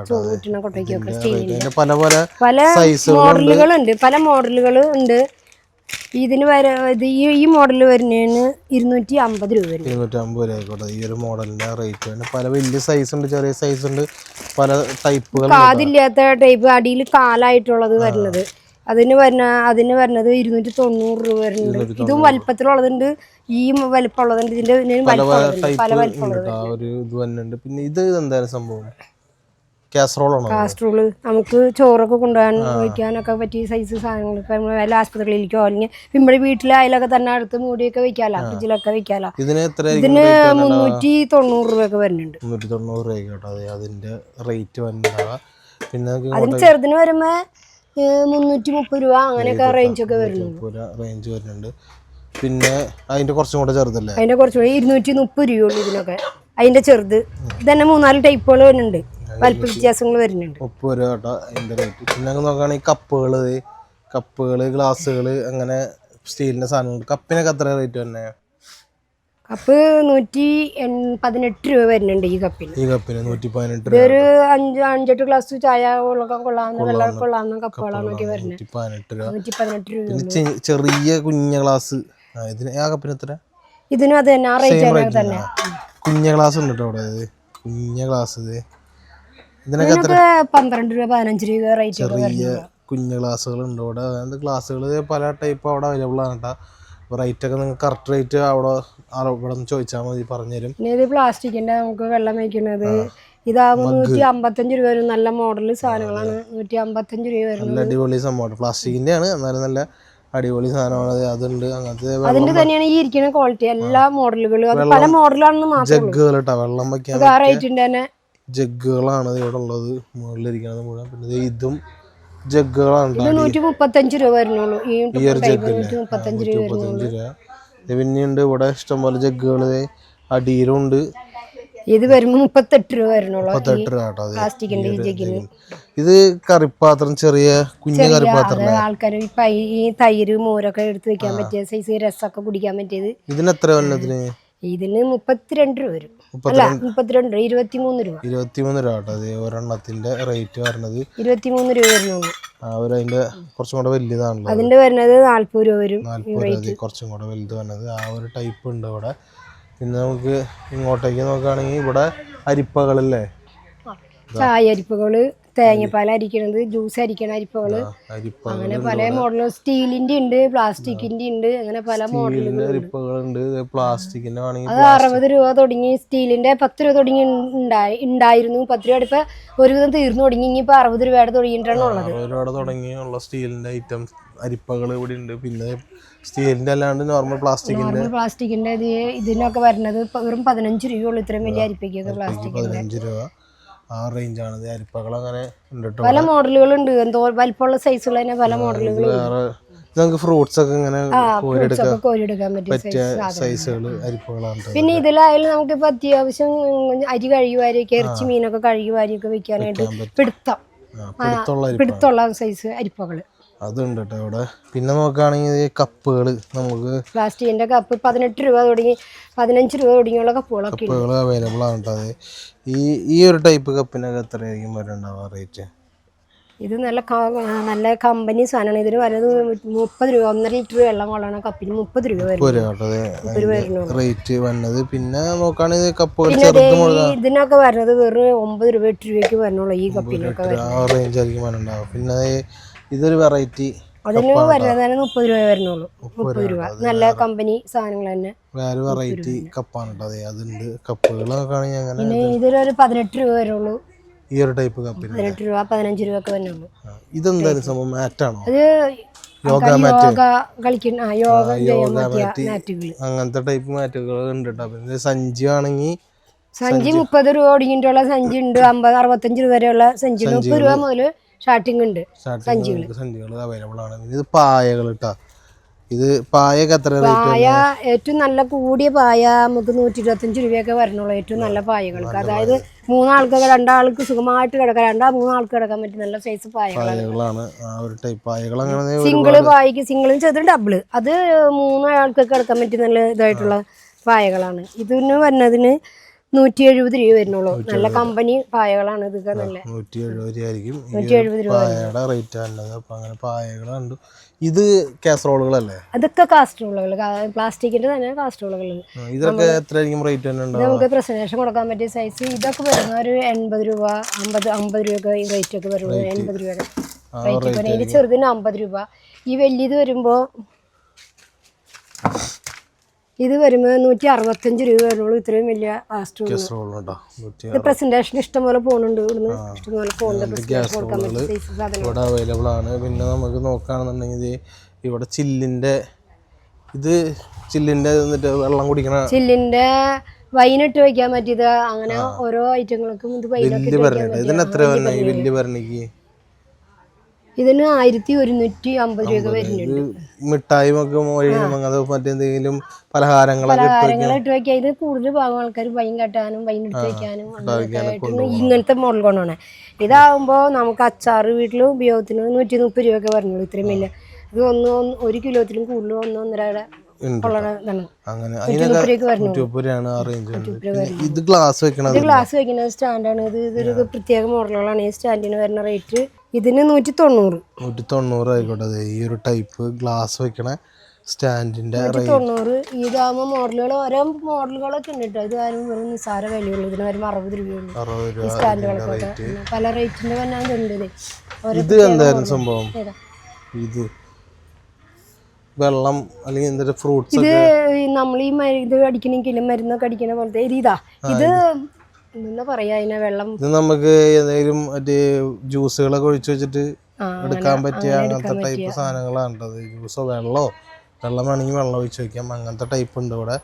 ചോറ് ഊറ്റുന്ന കൊട്ടയ്ക്കൊക്കെ സ്റ്റീലിന്റെ പല മോഡലുകളുണ്ട്. ഇതിന് ഇത് ഈ മോഡൽ വരുന്നതിന് 250 രൂപ വരും. 250 രൂപ ആയിക്കോട്ടെ. ഈ ഒരു മോഡലിന്റെ റേറ്റ് ആണ്. പല വലിയ സൈസ് ഉണ്ട്, ചെറിയ സൈസ് ഉണ്ട്, പല ടൈപ്പുകൾ. കാതില്ലാത്ത ടൈപ്പ് അടിയിൽ കാലായിട്ടുള്ളത് വരുന്നത് അതിന് വരുന്നത് 290 രൂപ വരുന്നുണ്ട്. ഇതും വലിപ്പത്തിലുള്ളതുണ്ട്, ഈ വലിപ്പമുള്ളതുണ്ട്, ഇതിന്റെ പല വലിപ്പമുള്ളത്. പിന്നെ ഇത് എന്താണ് സംഭവം? കാസറോള് നമുക്ക് ചോറൊക്കെ കൊണ്ടുപോകാൻ വയ്ക്കാനൊക്കെ പറ്റിയ സൈസ് സാധനങ്ങളൊക്കെ വല്ല ആസ്പത്രിയിലേക്കോ അല്ലെങ്കിൽ നമ്മുടെ വീട്ടിലെ അതിലൊക്കെ തന്നെ അടുത്ത് മൂടിയൊക്കെ വെക്കാലോ, ഫ്രിഡ്ജിലൊക്കെ വെക്കാലോ. ഇതിന് 390 രൂപയൊക്കെ വരുന്നുണ്ട്. 390 രൂപ അതിന്റെ റേറ്റ് വരുന്നുണ്ടാവുക. പിന്നെ അതിന് ചെറുതിന് വരുമ്പോ 330 രൂപ അങ്ങനെയൊക്കെ റേഞ്ച് വരുന്നുണ്ട്. പിന്നെ അതിന്റെ കുറച്ചും കൂടെ ചെറുതല്ലേ? അതിന്റെ കുറച്ചുകൂടെ 230 രൂപയുള്ളൂ ഇതിനൊക്കെ. അതിന്റെ ചെറുത് ഇതന്നെ 3-4 ടൈപ്പുകൾ വരുന്നുണ്ട്, വലിപ്പ വ്യത്യാസങ്ങൾ വരുന്നുണ്ട്. 30 രൂപ കേട്ടോ അതിന്റെ റേറ്റ്. പിന്നെ നോക്കുകയാണെങ്കിൽ കപ്പുകള് ഗ്ലാസ്സുകള് അങ്ങനെ സ്റ്റീലിന്റെ സാധനങ്ങൾ. കപ്പിനൊക്കെ എത്ര റേറ്റ് തന്നെ? കപ്പ് 118 രൂപ വരുന്നുണ്ട് ഈ കപ്പിന്. 118 രൂപ. ഇതൊരു 5-8 ഗ്ലാസ് ചായ കൊള്ളാവുന്ന വെള്ളം കൊള്ളാവുന്ന കപ്പുകളാണ് വരുന്നത്. 118 രൂപ. പിന്നെ ചെറിയ കുഞ്ഞ ഗ്ലാസ് ഇതിന് ആ കപ്പിന് എത്ര? ഇതിനും അത് തന്നെ, ആ റേറ്റ് തന്നെ. കുഞ്ഞ ഗ്ലാസ് ഉണ്ട് കേട്ടോ അവിടെ. കുഞ്ഞ ഗ്ലാസ് ഇതിനൊക്കെ 12 രൂപ 15 രൂപ റേറ്റ്. ചെറിയ കുഞ്ഞ ഗ്ലാസ്സുകൾ ഉണ്ട് ഇവിടെ. അതായത് ഗ്ലാസ്സുകൾ പല ടൈപ്പ് അവിടെ അവൈലബിൾ ആണ് കേട്ടോ. റേറ്റ് ഒക്കെ നിങ്ങൾക്ക് കറക്റ്റ് റേറ്റ് അവിടെ നിന്ന് ചോദിച്ചാൽ മതി, പറഞ്ഞുതരും. പിന്നെ ഇത് പ്ലാസ്റ്റിക്കിന്റെ നമുക്ക് വെള്ളം വയ്ക്കുന്നത് ഇതാകുമ്പോൾ 155 രൂപ വരും. നല്ല മോഡൽ സാധനങ്ങളാണ്. 155 രൂപ വരും. നല്ല അടിപൊളി സംഭവമാണ്. പ്ലാസ്റ്റിക്കിന്റെ ആണ്, എന്നാലും നല്ല അടിപൊളി സാധനമാണ്. അതുണ്ട് അങ്ങനത്തെ. അതിന്റെ തന്നെയാണ് ഈ ഇരിക്കുന്ന ക്വാളിറ്റി. എല്ലാ മോഡലുകളും പല മോഡലാണെന്ന് മാത്രം. ജഗ്ഗുകൾ കേട്ടോ, വെള്ളം വയ്ക്കാൻ റേറ്റിന്റെ തന്നെ ജഗ്ഗുകളാണ് ഇവിടെ ഉള്ളത്. മുകളിലിരിക്കുന്നത് മുഴുവൻ. പിന്നെ ഇതും ജഗ്ഗുകളാണ്. 135 രൂപ വരുന്നുള്ളൂ ഈ ഒരു ജഗ്ഗ്. 135 രൂപ. പിന്നെയുണ്ട് ഇവിടെ ഇഷ്ടംപോലെ ജഗ്ഗുകള്. അടിയിലുണ്ട്. ഇത് വരുമ്പോ 38 രൂപ വരുന്നുള്ളൂ. 38 രൂപ കേട്ടോ പ്ലാസ്റ്റിക്കിന്റെ ഈ ജഗ്ഗിന്. ഇത് കറിപ്പാത്രം, ചെറിയ കുഞ്ഞു കറിപ്പാത്രം. ആൾക്കാർ ഈ തൈര് മോരൊക്കെ എടുത്ത് വെക്കാൻ പറ്റിയ സൈസ്, രസമൊക്കെ കുടിക്കാൻ പറ്റിയത്. ഇതിന് എത്ര വന്നതിന്? ഇതിന് 32 രൂപ വരും. അല്ല 32 23 രൂപ. 23 രൂപ കേട്ടോ അത് ഒരെണ്ണത്തിന്റെ റേറ്റ് വരുന്നത്. 23 രൂപ വരുന്നുള്ളൂ. അതിന്റെ കുറച്ചും കൂടെ വലുതാണല്ലോ. അതിന്റെ വരുന്നത് 40 രൂപ വരും. 40 രൂപ കുറച്ചും കൂടെ വലുത് വരുന്നത്. ആ ഒരു ടൈപ്പ് ഉണ്ട് ഇവിടെ. പിന്നെ നമുക്ക് ഇങ്ങോട്ടേക്ക് നോക്കുകയാണെങ്കിൽ ഇവിടെ അരിപ്പകളല്ലേ, ചായ അരിപ്പകള്, തേങ്ങാപ്പാൽ അരിക്കണത്, ജ്യൂസ് അരിക്കണ അരിപ്പകള്, അങ്ങനെ പല മോഡലും. സ്റ്റീലിന്റെ ഉണ്ട്, പ്ലാസ്റ്റിക്കിന്റെ ഉണ്ട്, അങ്ങനെ പല മോഡലുകൾ അരിപ്പകളുണ്ട്. പ്ലാസ്റ്റിക്കിന്റെ ആണെങ്കിൽ അത് 60 രൂപ തുടങ്ങി. സ്റ്റീലിന്റെ 10 രൂപ തുടങ്ങി ഉണ്ടായിരുന്നു. 10 രൂപ ഇപ്പൊ ഒരുവിധം തീർന്നു തുടങ്ങി. ഇനിയിപ്പോ 60 രൂപയുടെ തുടങ്ങിയിട്ടാണ് ഉള്ളത്. 60 രൂപയുടെ തുടങ്ങിയുള്ള സ്റ്റീലിന്റെ ഐറ്റം അരിപ്പകൾ ഇവിടെ ഉണ്ട്. പിന്നെ സ്റ്റീലിന്റെ അല്ലാണ്ട് നോർമൽ പ്ലാസ്റ്റിക്കിന്റെ ഇതിനൊക്കെ വരുന്നത് വെറും 15 രൂപയുള്ളൂ. ഇത്രയും വലിയ അരിപ്പയ്ക്കൊക്കെ പ്ലാസ്റ്റിക്കിന്റെ 15 രൂപ ആ റേഞ്ചാണ്. അരിപ്പകൾ അങ്ങനെ ഉണ്ട്. പല മോഡലുകളുണ്ട്. എന്തോ വലിപ്പമുള്ള സൈസുള്ള തന്നെ പല മോഡലുകൾ. നമുക്ക് ഫ്രൂട്ട്സ് ഒക്കെ ഇങ്ങനെ കോരിയെടുക്കാൻ പറ്റിയ സൈസുകൾ അരിപ്പകളാണ്. പിന്നെ ഇതിലായാലും നമുക്കിപ്പോ അത്യാവശ്യം അരി കഴുകുവാരിയൊക്കെ, ഇറച്ചി മീനൊക്കെ കഴുകുവാരിയൊക്കെ വെക്കാനായിട്ട് പിടുത്തുള്ള സൈസ് അരിപ്പകള് അതുണ്ട് കേട്ടോ ഇവിടെ. പിന്നെ നോക്കുകയാണെങ്കിൽ കപ്പുകൾ, നമുക്ക് പ്ലാസ്റ്റിക്കിന്റെ കപ്പ് 18 രൂപ തുടങ്ങി 15 രൂപ തുടങ്ങിയുള്ള കപ്പുകൾ അവൈലബിൾ ആണ് കേട്ടോ. ഈ ഒരു ടൈപ്പ് കപ്പിനൊക്കെ എത്രയായിരിക്കും വരുന്നുണ്ടാവുക റേറ്റ്? ഇത് നല്ല കമ്പനി സാധനമാണ്. ഇതിന് വരുന്നത് 30 രൂപ. 1.5 ലിറ്റർ വെള്ളം കൊള്ളണം കപ്പിന് 30 രൂപ റേറ്റ് വരുന്നത്. പിന്നെ നോക്കുകയാണെങ്കിൽ കപ്പുകൾ ഇതിനൊക്കെ വരുന്നത് വെറും 9 രൂപ 8 രൂപയ്ക്ക് വരണുള്ളൂ ഈ കപ്പിനൊക്കെ റേഞ്ച് ആയിരിക്കും വരുന്നുണ്ടാവുക. പിന്നെ ഇതൊരു വെറൈറ്റി അതിന് വരുന്നത് 30 രൂപ വരുന്നുള്ളൂ. 30 രൂപ നല്ല കമ്പനി സാധനങ്ങൾ തന്നെ. വേറെ വെറൈറ്റി കപ്പാണ് കേട്ടോ. അതുണ്ട് കപ്പുകൾ നോക്കുകയാണെങ്കിൽ അങ്ങനെ. പിന്നെ ഇതിലൊരു 18 രൂപ വരുള്ളൂ ഈ ഒരു ടൈപ്പ് കപ്പിന്. 18 രൂപ 15 രൂപ ഒക്കെ വരുന്നുള്ളൂ. ഇതെന്തായാലും സംഭവം മാറ്റാണോ? അത് അങ്ങനത്തെ ടൈപ്പ് മാറ്റുകൾ ഉണ്ട് കേട്ടോ. പിന്നെ സഞ്ചി ആണെങ്കിൽ സഞ്ചി 30 രൂപ ഒടുങ്ങിയിട്ടുള്ള സഞ്ചി ഉണ്ട്. 65 രൂപ വരെയുള്ള സഞ്ചി 30 രൂപ മുതൽ സ്റ്റാർട്ടിംഗ് ഉണ്ട്. സഞ്ചികൾ അവൈലബിൾ ആണ്. ഇത് പായകൾ കേട്ടോ. ഇത് പായൊക്കെ എത്ര? പായ ഏറ്റവും നല്ല കൂടിയ പായ നമുക്ക് 125 രൂപയൊക്കെ വരണുള്ളൂ. ഏറ്റവും നല്ല പായകൾക്ക്, അതായത് 3 ആൾക്ക് 2 ആൾക്ക് സുഖമായിട്ട് കിടക്കാം, 2-3 ആൾക്ക് കിടക്കാൻ പറ്റും നല്ല സൈസ് പായകളാണ്. സിംഗിള് പായക്ക് സിംഗിളും ചെറുതും ഡബിള്, അത് 3 ആൾക്കൊക്കെ കിടക്കാൻ പറ്റിയ നല്ല ഇതായിട്ടുള്ള പായകളാണ്. ഇതിന് വരുന്നതിന് 170 രൂപ വരുന്നുള്ളൂ. നല്ല കമ്പനി പായകളാണ്. ഇതൊക്കെ നല്ല 170 രൂപ ആയിരിക്കും പായയുടെ റേറ്റ്. അപ്പൊ അങ്ങനെ പായകളുണ്ട്. ഇത് കാസറോളുകളല്ലേ? അതൊക്കെ കാസ്ട്രോളുകൾ, പ്ലാസ്റ്റിക്കിന്റെ തന്നെ കാസ്ട്രോളുകൾ. ഇതൊക്കെ എത്രയായിരിക്കും റേറ്റ് തന്നെ? നമുക്ക് പ്രസന്റേഷൻ കൊടുക്കാൻ പറ്റിയ സൈസ് ഇതൊക്കെ വരുന്ന ഒരു 80 രൂപ, 50 രൂപ ഈ റേറ്റ് ഒക്കെ വരുന്നത്. 80 രൂപയുടെ റേറ്റ് ഒക്കെ. ഇതിന് ചെറുതിന് 50 രൂപ. ഈ വലിയത് വരുമ്പോൾ ഇത് വരുമ്പോൾ 165 രൂപ വരുള്ളൂ. ഇത്രയും വലിയ കാസ്ട്രോൾ. ഇത് പ്രസന്റേഷൻ ഇഷ്ടംപോലെ പോകുന്നുണ്ട്. ഇവിടുന്ന് ഇഷ്ടംപോലെ പോകുന്നുണ്ട്. ഇവിടെ അവൈലബിൾ ആണ്. പിന്നെ നമുക്ക് നോക്കുകയാണെന്നുണ്ടെങ്കിൽ ഇവിടെ ചില്ലിന്റെ എന്നിട്ട് വെള്ളം കുടിക്കണ ചില്ലിന്റെ വൈനിട്ട് വെക്കാൻ പറ്റിയത്. അങ്ങനെ ഓരോ ഐറ്റങ്ങൾക്കും ഇത് വൈനൊക്കെ ഇതിന് എത്ര വലിയ ഭരണിക്ക്? ഇതിന് 1150 രൂപ വരുന്നുണ്ട്. മിഠായി മറ്റെന്തെങ്കിലും പലഹാരങ്ങളൊക്കെ വെക്കാൻ ഇത് കൂടുതൽ ഭാഗം ആൾക്കാർ വൈൻ കെട്ടാനും വൈൻ എടുത്ത് വെക്കാനും ഇങ്ങനത്തെ മോഡൽ കൊണ്ടാണ്. ഇതാവുമ്പോൾ നമുക്ക് അച്ചാറ് വീട്ടിൽ ഉപയോഗത്തിന് 130 രൂപയൊക്കെ പറഞ്ഞോളൂ. ഇത്രയും വലിയ ഇത് 1 കിലോത്തിലും കൂടുതൽ 1-1.5 ഇത് ഗ്ലാസ് വെക്കുന്ന സ്റ്റാൻഡാണ്. ഇതൊരു പ്രത്യേക മോഡലുകളാണ്. ഈ സ്റ്റാൻഡിന് വരുന്ന റേറ്റ് ഇതിന് 190 ആയിക്കോട്ടെ. ഈ ഒരു ടൈപ്പ് ഗ്ലാസ് വെക്കണ സ്റ്റാൻഡിന്റെ 190. ഇതാകുമ്പോൾ മോഡലുകൾ ഓരോ മോഡലുകളൊക്കെ ഉണ്ട് കേട്ടോ. ഇത് വെറും നിസ്സാര വിലയുള്ളൂ. ഇതിന് വരുമ്പോൾ 60 രൂപയുള്ളൂ. ഈ സ്റ്റാൻഡുകൾക്കൊക്കെ പല റേറ്റിന്റെ തന്നെ. ഇത് എന്തായിരുന്നു സംഭവം? ഇത് വെള്ളം അല്ലെങ്കിൽ എന്തൊരു ഫ്രൂട്ട്സ് ഇത് നമ്മൾ ഈ ഇത് അടിക്കണമെങ്കിലും മരുന്നൊക്കെ അടിക്കണ പോലത്തെ ഇത് എന്താ പറയാ അതിനെ വെള്ളം. ഇത് നമുക്ക് എന്തെങ്കിലും മറ്റേ ജ്യൂസുകളൊക്കെ ഒഴിച്ചു വെച്ചിട്ട് എടുക്കാൻ പറ്റിയ അങ്ങനത്തെ ടൈപ്പ് സാധനങ്ങളാണ്. ജ്യൂസോ വെള്ളം വേണമെങ്കിൽ വെള്ളം ഒഴിച്ച് വെക്കാം. അങ്ങനത്തെ ടൈപ്പ് ഉണ്ട് ഇവിടെ.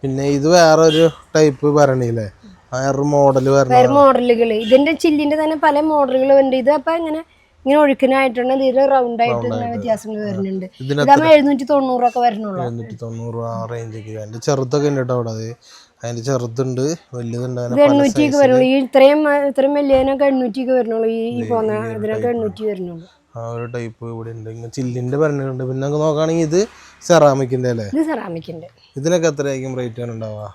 പിന്നെ ഇത് വേറൊരു ടൈപ്പ് ഭരണിയില്ലേ, വേറൊരു മോഡലുകൾ. ഇതിന്റെ ചില്ലിന്റെ തന്നെ പല മോഡലുകളും ഉണ്ട്. ഇത് അപ്പൊ ഇങ്ങനെ ഒഴുക്കിനായിട്ടുണ്ട്. ഇതിന് റൗണ്ട് ആയിട്ട് വ്യത്യാസങ്ങൾ വരുന്നുണ്ട്. ഇതാകുമ്പോ 790 ഒക്കെ വരണുള്ളൂ. 790 ആ റേഞ്ചൊക്കെ. അതിന്റെ ചെറുതൊക്കെ ഉണ്ട് കേട്ടോ അവിടെ. അതിന്റെ ചെറുതുണ്ട്, വലുതുണ്ട്. 800 ഒക്കെ വരുള്ളൂ. ഈ ഇത്രയും വലിയതിനൊക്കെ 800 ഒക്കെ വരുന്നുള്ളൂ. ഈ പോന്ന ഇതിനൊക്കെ 800 വരുന്നുള്ളൂ. ആ ഒരു ടൈപ്പ് ഇവിടെ ഉണ്ട്. ചില്ലിന്റെ പറഞ്ഞിട്ടുണ്ട്. പിന്നെ നമുക്ക് നോക്കുകയാണെങ്കിൽ ഇത് സെറാമിക്കിന്റെ അല്ലേ? ഇത് സെറാമിക്കിന്റെ. ഇതിനൊക്കെ എത്രയായിരിക്കും റേറ്റ് ആണ് ഉണ്ടാവുക?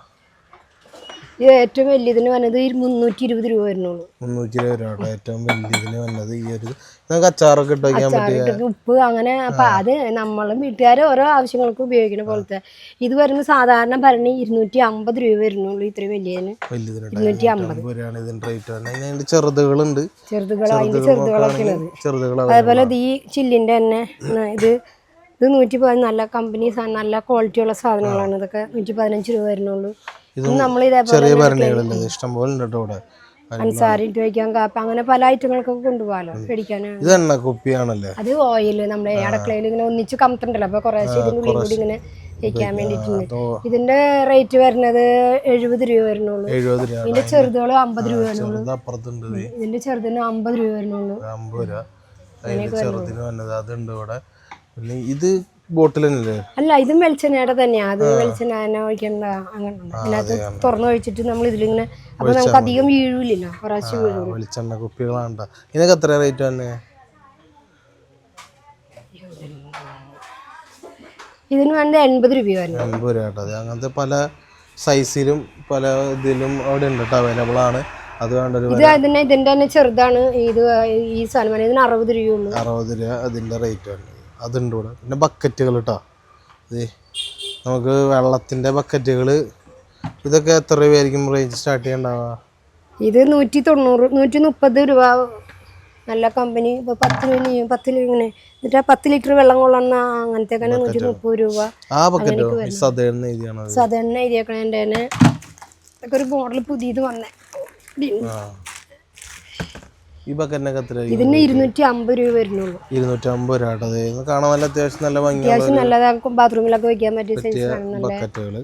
ഇത് ഏറ്റവും വലിയതിന് വന്നത് 320 രൂപ വരുന്നുള്ളൂ. 320 രൂപ ഏറ്റവും വലിയതിന് വന്നത്. ഈ ഒരു നമുക്ക് അച്ചാറൊക്കെ ഇട്ട് വയ്ക്കാൻ പറ്റിയ ഉപ്പ് അങ്ങനെ. അപ്പൊ അത് നമ്മളും വീട്ടുകാരെ ഓരോ ആവശ്യങ്ങൾക്ക് ഉപയോഗിക്കുന്ന പോലത്തെ. ഇത് വരുന്ന സാധാരണ ഭരണി 250 രൂപ വരുന്നുള്ളൂ. ഇത്രയും വലിയതിന് 250. ചെറുതുകളുണ്ട്. അതിന്റെ ചെറുതുകളൊക്കെ ഉള്ളത്. അതേപോലെ ഈ ചില്ലിന്റെ തന്നെ ഇത് 110 നല്ല കമ്പനി നല്ല ക്വാളിറ്റി ഉള്ള സാധനങ്ങളാണ്. ഇതൊക്കെ 115 രൂപ വരുന്നുള്ളൂ. ചെറിയ ഭരണികളല്ലേ ഇഷ്ടം പോലെ ഉണ്ട് കേട്ടോ ഇവിടെ. അൻസാരിട്ട് വയ്ക്കാൻ കാപ്പ അങ്ങനെ പല ഐറ്റങ്ങൾക്കൊക്കെ കൊണ്ടുപോകാലോ മേടിക്കാനാണ്. ഇത് എണ്ണ കുപ്പിയാണല്ലേ? അത് ഓയില് നമ്മുടെ അടുക്കളയിൽ ഇങ്ങനെ ഒന്നിച്ച് കമത്തുണ്ടല്ലോ. അപ്പൊ കുറേശ്ശെ ഇതിന്റെ ഉള്ളിൽ കൂടി ഇങ്ങനെ വെക്കാൻ വേണ്ടിയിട്ടുണ്ട്. ഇതിന്റെ റേറ്റ് വരുന്നത് 70 രൂപ വരുന്നുള്ളൂ. ഇതിന്റെ ചെറുതുകൾ 50 രൂപ വരുന്നുള്ളൂ. ഇതിന്റെ ചെറുതിന് 50 രൂപ വരുന്നുള്ളൂ. ഇത് ബോട്ടിൽ തന്നെയല്ലേ? അല്ല, ഇതും വെളിച്ചെണ്ണയുടെ തന്നെയാ. അത് വെളിച്ചെണ്ണ ഒഴിക്കേണ്ട അങ്ങനെ അതിനകത്ത് തുറന്നു ഒഴിച്ചിട്ട് നമ്മൾ ഇതിലിങ്ങനെ. അപ്പൊ നമുക്ക് അധികം വീഴൂല്ലോ, കുറച്ച് വീഴും. വെളിച്ചെണ്ണ കുപ്പികളാണ്. ഇതിനൊക്കെ എത്ര റേറ്റ് തന്നെ? ഇതിന് വേണ്ട 80 രൂപ വരും. 80 രൂപ. അങ്ങനത്തെ പല സൈസിലും പല ഇതിലും അവിടെ ഉണ്ട് കേട്ടോ, അവൈലബിൾ ആണ്. അത് ഇതിന്റെ തന്നെ ചെറുതാണ്. ഈ സാധനം ഇതിന് 60 രൂപയുള്ളൂ. 60 രൂപ അതിന്റെ റേറ്റ് ആണ്. അതുണ്ട് ഇവിടെ. പിന്നെ ബക്കറ്റുകൾ കേട്ടോ. നമുക്ക് വെള്ളത്തിന്റെ ബക്കറ്റുകൾ. ഇതൊക്കെ എത്ര രൂപയായിരിക്കും റേഞ്ച് സ്റ്റാർട്ട് ചെയ്യണ്ടാവുക? ഇത് 190 130 രൂപ. നല്ല കമ്പനി. ഇപ്പോൾ 10 രൂപ ഇങ്ങനെ. എന്നിട്ട് 10 ലിറ്റർ വെള്ളം കൊള്ളുന്ന അങ്ങനത്തെ 130 രൂപ. സാധാരണ എഴുതിയേക്കണേൻ്റെ തന്നെ ഇതൊക്കെ ഒരു മോഡൽ പുതിയത് വന്നേ. ഈ ബക്കറ്റിനൊക്കെ എത്ര? ഇതിന് 250 രൂപ വരുന്നുള്ളൂ. 250 രൂപ. കാണാൻ നല്ല അത്യാവശ്യം നല്ല ഭംഗി, നല്ലതാക്കും. ബാത്റൂമിലൊക്കെ വെക്കാൻ പറ്റിയ ബക്കറ്റുകൾ.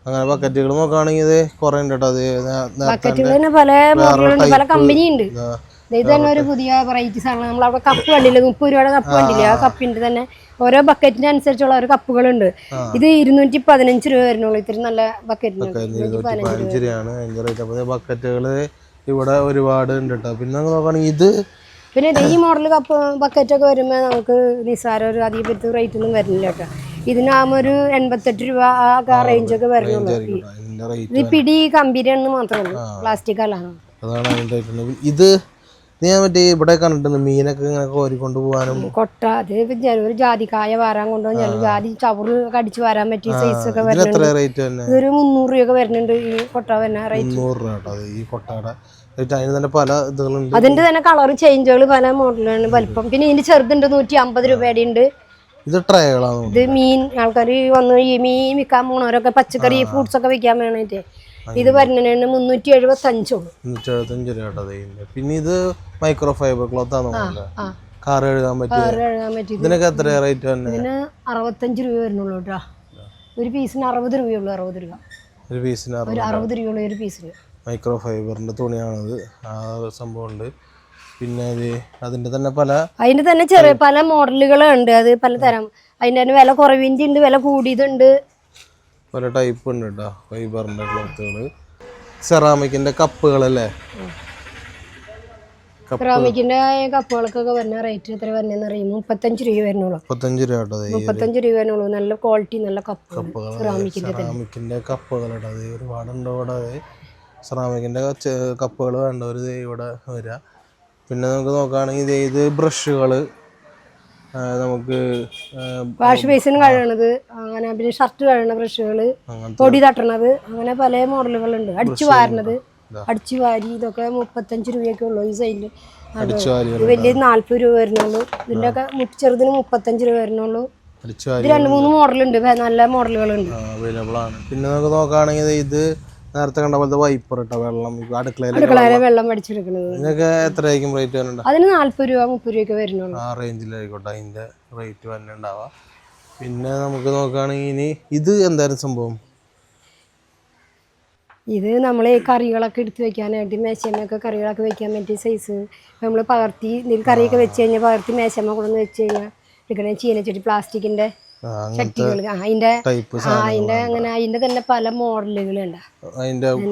അങ്ങനെ ബക്കറ്റുകൾ നോക്കുകയാണെങ്കിൽ കുറെ ഉണ്ട് കേട്ടോ. ബക്കറ്റുകൾ പല മോഡലുണ്ട്, പല കമ്പനി ഉണ്ട്. ഇത് തന്നെ ഒരു പുതിയ വെറൈറ്റീസ് ആണ്. നമ്മളവിടെ കപ്പ് കണ്ടില്ലേ, 30 രൂപയുടെ കപ്പ് കണ്ടില്ലേ? ആ കപ്പിന്റെ തന്നെ ഓരോ ബക്കറ്റിന് അനുസരിച്ചുള്ള ഒരു കപ്പുകളുണ്ട്. ഇത് 215 രൂപ വരുന്നുള്ളൂ. ഇത്തിരി നല്ല ബക്കറ്റിന് 215 രൂപയാണ് ബക്കറ്റുകള് ഇവിടെ ഒരുപാട് ഉണ്ട് കേട്ടോ. പിന്നെ നോക്കുകയാണെങ്കിൽ പിന്നെ ഈ മോഡൽ കപ്പ് ബക്കറ്റൊക്കെ വരുമ്പോൾ നമുക്ക് നിസ്സാരം ഒരു അധികം പറ്റുന്ന റേറ്റ് ഒന്നും വരുന്നില്ല കേട്ടോ. ഇതിനാകുമ്പോൾ ഒരു 88 രൂപ ആ റേഞ്ചൊക്കെ വരുന്നുള്ളൂ. ഇത് പിടി കമ്പിരിയാണെന്ന് മാത്രമേ ഉള്ളൂ, പ്ലാസ്റ്റിക് അല്ല. അതാണ്. ഇത് ഞാൻ മറ്റേ ഇവിടെ കണ്ടിട്ടുണ്ട് മീനൊക്കെ ഇങ്ങനെ കോരിക്കൊണ്ട് പോകാനും കൊട്ട അത് ഒരു ജാതിക്കായ വാരാൻ കൊണ്ടുപോകും, ചില ജാതി ചവറ് കടിച്ചു വരാൻ പറ്റിയ സൈസ് ഒക്കെ എത്ര റേറ്റ് തന്നെ? ഇതൊരു 300 രൂപയൊക്കെ വരുന്നുണ്ട് ഈ കൊട്ട തന്നെ റേറ്റ്. 300 രൂപ കേട്ടോ ഈ കൊട്ടയുടെ റേറ്റ്. അതിന് തന്നെ പല ഇതുകളുണ്ട്, അതിന്റെ തന്നെ കളർ ചേഞ്ചുകൾ പല മോഡലാണ്, വലിപ്പം. പിന്നെ ഇതിന്റെ ചെറുതുണ്ട് 150 രൂപയുടെ ഉണ്ട്. ഇത് ട്രേകളാണ്. ഇത് മീൻ ആൾക്കാർ വന്ന് ഈ മീൻ വിൽക്കാൻ പോണവരൊക്കെ പച്ചക്കറി ഫ്രൂട്ട്സ് ഒക്കെ വിൽക്കാൻ വേണ്ടിട്ട് ഇത് വരുന്നതിന് 375 രൂപ കേട്ടോ. പിന്നെ ഇത് മൈക്രോ ഫൈബർ ക്ലോത്ത് ആണ്, കാർ കഴുകാൻ പറ്റിയ. ഇതിനൊക്കെ എത്ര റേറ്റ് തന്നെ? ഇതിന് 65 രൂപ വരുന്നുള്ളൂ കേട്ടോ. ഒരു പീസിന് 60 രൂപയുള്ളൂ. 60 രൂപ ഒരു പീസിന്, 60 രൂപയുള്ളൂ ഒരു പീസിന്. മൈക്രോ ഫൈബറിന്റെ തുണിയാണത്, ആ സംഭവം ഉണ്ട്. പിന്നെ അതിന്റെ തന്നെ അതിന്റെ തന്നെ ചെറിയ പല മോഡലുകളുണ്ട്, അത് പലതരം. അതിന്റെ തന്നെ വില കുറവിന്റെ ഉണ്ട്, വില കൂടിയതുണ്ട്, പല ടൈപ്പ് ഉണ്ട് കേട്ടോ ഫൈബറിന്റെ ക്ലോത്തുകള്. സെറാമിക്കിന്റെ കപ്പുകളല്ലേ? സെറാമിക്കിന്റെ കപ്പുകൾക്കൊക്കെ വരുന്ന റേറ്റ് എത്ര വരുന്നതെന്ന് അറിയുമോ? 35 രൂപ വരുന്നുള്ളൂ. 35 രൂപ കേട്ടോ. 35 രൂപ വരുന്നുള്ളൂ. നല്ല ക്വാളിറ്റി നല്ല കപ്പുകൾ സെറാമിക്കിന്റെ കപ്പുകൾ കേട്ടോ. അത് ഒരുപാടുണ്ട് ഇവിടെ. സെറാമിക്കിന്റെ കപ്പുകൾ വേണ്ടവർ ഇവിടെ വരിക. പിന്നെ നമുക്ക് നോക്കുകയാണെങ്കിൽ ഇത് ബ്രഷുകൾ, നമുക്ക് വാഷ് ബേസിന് കഴുകണത്, അങ്ങനെ പിന്നെ ഷർട്ട് കഴുകണ ബ്രഷുകൾ, പൊടി തട്ടണത്, അങ്ങനെ പല മോഡലുകളുണ്ട്. അടിച്ചു വാരണത്, അടിച്ചു വാരി, ഇതൊക്കെ 35 രൂപയൊക്കെ ഉള്ളൂ ഈ സൈഡിൽ. വലിയ 40 രൂപ വരുന്നുള്ളൂ. ഇതിന്റെ ഒക്കെ ചെറുതിന് 35 രൂപ വരുന്നുള്ളൂ. ഇത് 2-3 മോഡലുണ്ട്, നല്ല മോഡലുകളുണ്ട്, അവൈലബിൾ ആണ്. പിന്നെ നമുക്ക് നോക്കുകയാണെങ്കിൽ ഇത് നേരത്തെ കണ്ട പോലത്തെ വൈപ്പർ ഇട്ടോ, വെള്ളം അടുക്കളയിലെ വെള്ളം പഠിച്ചെടുക്കുന്നത്. ഇതിനൊക്കെ എത്രയായിരിക്കും റേറ്റ് വരുന്നുണ്ട്? അതിന് 40 രൂപ 30 രൂപയൊക്കെ വരുന്നുള്ളൂ. ആ റേഞ്ചിലായിക്കോട്ടെ അതിന്റെ റേറ്റ് തന്നെ ഉണ്ടാവുക. പിന്നെ നമുക്ക് നോക്കുകയാണെങ്കിൽ ഇനി ഇത് എന്തായാലും സംഭവം, ഇത് നമ്മൾ കറികളൊക്കെ എടുത്ത് വെക്കാനായിട്ട് മേശമ്മയൊക്കെ കറികളൊക്കെ വെക്കാൻ പറ്റിയ സൈസ്. നമ്മൾ പകർത്തി കറിയൊക്കെ വെച്ച് കഴിഞ്ഞാൽ പകർത്തി മേശമ്മ കൊണ്ടു വെച്ച് കഴിഞ്ഞാൽ എടുക്കണേ ചീനച്ചട്ടി പ്ലാസ്റ്റിക്കിന്റെ ചട്ടികൾ. അതിന്റെ അങ്ങനെ അതിന്റെ തന്നെ പല മോഡലുകളുണ്ട്.